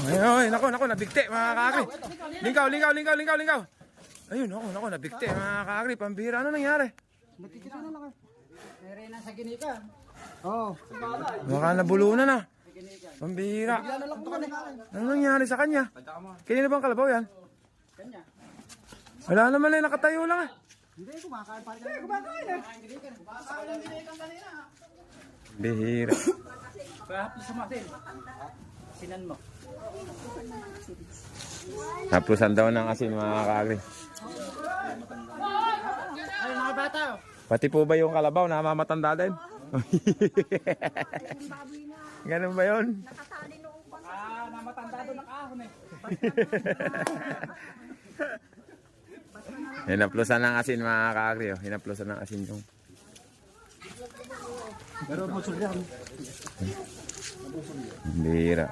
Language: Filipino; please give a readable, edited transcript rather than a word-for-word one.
Ay, nako, nabigti mga kakri. Lingkaw. Ayun, nako, nabigti mga kakri. Pambira, ano nangyari? Nakikita na lang. Meron na sa ginika. Oo. Baka nabulunan na. Pambira. Ano nangyari sa kanya? Kanina bang kalabaw yan? Kanya. Wala naman eh, nakatayo lang eh. Hindi, kumakain pa rin. Hindi, kumakain eh. Kumakain ng ginika kanina. Bihira. Pahapos sa masin. Sinan mo. Hapusan daw ng asin mga kakri. Ay, mga bata. Pati po ba yung kalabaw namamatanda din? Ganun ba yun? Namatanda doon ng ahon eh. Hinaplusan ng asin mga kakri. Hinaplusan ng asin yung. Pero mo yan. Bihira.